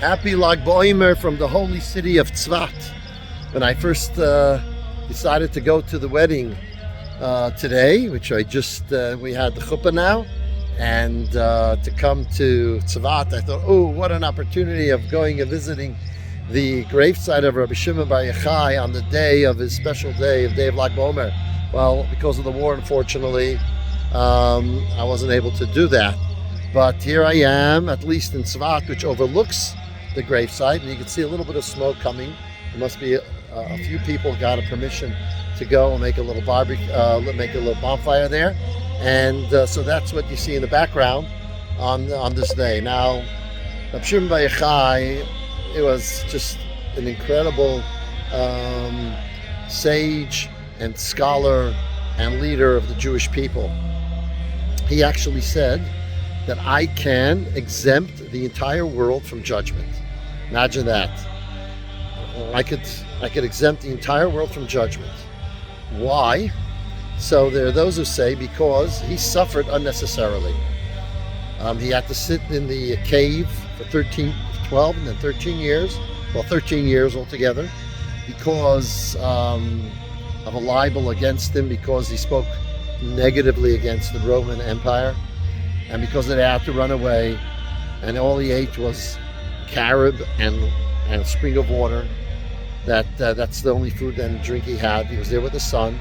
Happy Bomer from the holy city of Tzfat. When I first decided to go to the wedding today, which I just, we had the chuppah now, and to come to Tzfat, I thought, oh, what an opportunity of going and visiting the gravesite of Rabbi Shimon Bar Yochai on the day of his special day of Bomer. Well, because of the war, unfortunately, I wasn't able to do that. But here I am, at least in Tzfat, which overlooks the gravesite, and you can see a little bit of smoke coming. There must be a few people got a permission to go and make a little barbecue, make a little bonfire there, and so that's what you see in the background on this day. Now, Rabbi Shimon Bar Yochai, it was just an incredible sage and scholar and leader of the Jewish people. He actually said that I can exempt the entire world from judgment. Imagine that. I could exempt the entire world from judgment. Why? So there are those who say because he suffered unnecessarily. He had to sit in the cave for 12 and then 13 years. Well, 13 years altogether, because of a libel against him, because he spoke negatively against the Roman Empire, and because they had to run away, and all he ate was carob and a spring of water. That's the only food and drink he had. He was there with the sun.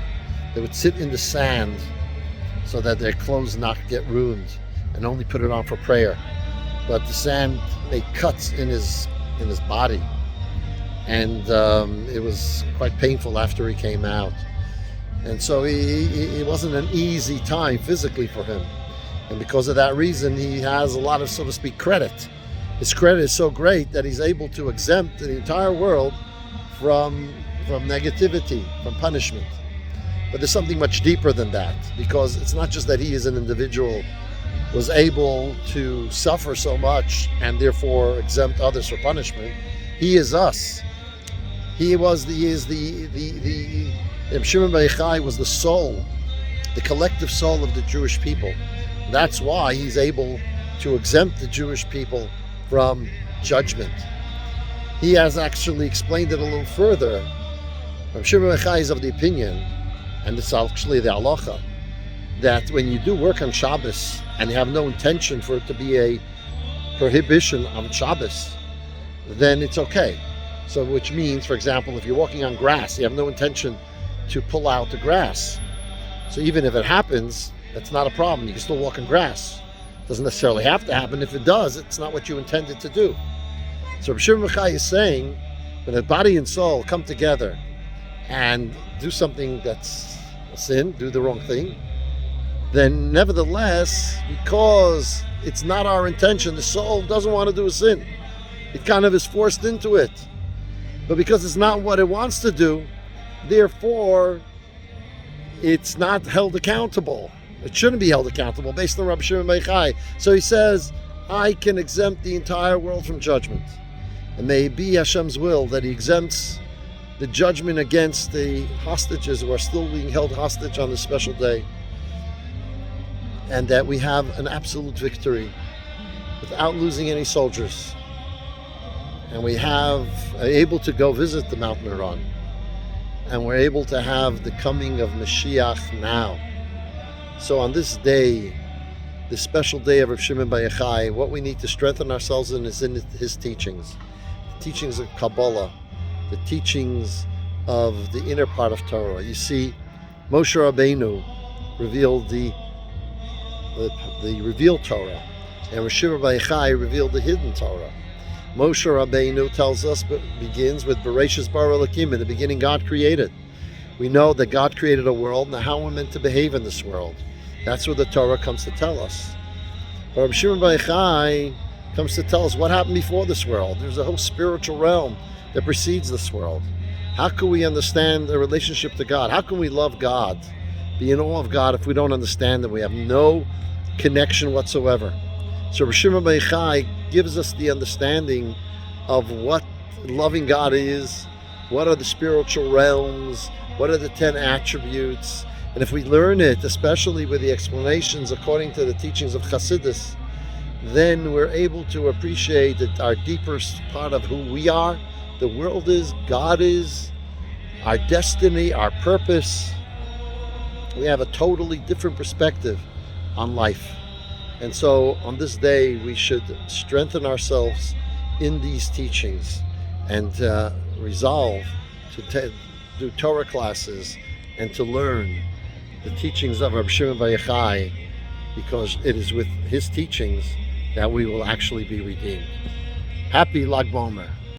They would sit in the sand so that their clothes not get ruined, and only put it on for prayer. But the sand made cuts in his body, and it was quite painful after he came out. And so it wasn't an easy time physically for him. And because of that reason, he has a lot of, so to speak, credit. His credit is so great that he's able to exempt the entire world from negativity, from punishment. But there's something much deeper than that, because it's not just that he as an individual was able to suffer so much and therefore exempt others from punishment. He is us. Shimon Bar Yochai was the soul, the collective soul of the Jewish people. That's why he's able to exempt the Jewish people from judgment. He has actually explained it a little further. Shimon Bar Yochai is of the opinion, and it's actually the halacha, that when you do work on Shabbos and you have no intention for it to be a prohibition on Shabbos, then it's okay. So which means, for example, if you're walking on grass, you have no intention to pull out the grass. So even if it happens, that's not a problem. You can still walk on grass. It doesn't necessarily have to happen. If it does, it's not what you intended to do. So Rabbi Shimon Bar Yochai is saying, when the body and soul come together and do something that's a sin, do the wrong thing, then nevertheless, because it's not our intention, the soul doesn't want to do a sin. It kind of is forced into it. But because it's not what it wants to do, therefore, it's not held accountable. It shouldn't be held accountable based on Rabbi Shimon Bar Yochai. So he says, I can exempt the entire world from judgment. And may it be Hashem's will that he exempts the judgment against the hostages who are still being held hostage on this special day. And that we have an absolute victory without losing any soldiers. And we are able to go visit the Mount Meron. And we're able to have the coming of Mashiach now. So on this day, this special day of Rav Shimon Bar Yochai, what we need to strengthen ourselves in is in his teachings. The teachings of Kabbalah, the teachings of the inner part of Torah. You see, Moshe Rabbeinu revealed the revealed Torah, and Rav Shimon Bar Yochai revealed the hidden Torah. Moshe Rabbeinu tells us, begins with Bereshis bara Elokim. In the beginning, God created. We know that God created a world, and how we're meant to behave in this world. That's what the Torah comes to tell us. But Rabbi Shimon Bar Yochai comes to tell us what happened before this world. There's a whole spiritual realm that precedes this world. How can we understand the relationship to God? How can we love God, be in awe of God, if we don't understand that we have no connection whatsoever? So Rabbi Shimon Bar Yochai gives us the understanding of what loving God is, what are the spiritual realms, what are the 10 attributes. And if we learn it, especially with the explanations according to the teachings of Chassidus, then we're able to appreciate that our deepest part of who we are, the world is, God is, our destiny, our purpose. We have a totally different perspective on life. And so on this day, we should strengthen ourselves in these teachings and resolve to do Torah classes and to learn the teachings of Rabbi Shimon Bar Yochai, because it is with his teachings that we will actually be redeemed. Happy Lag Bomer.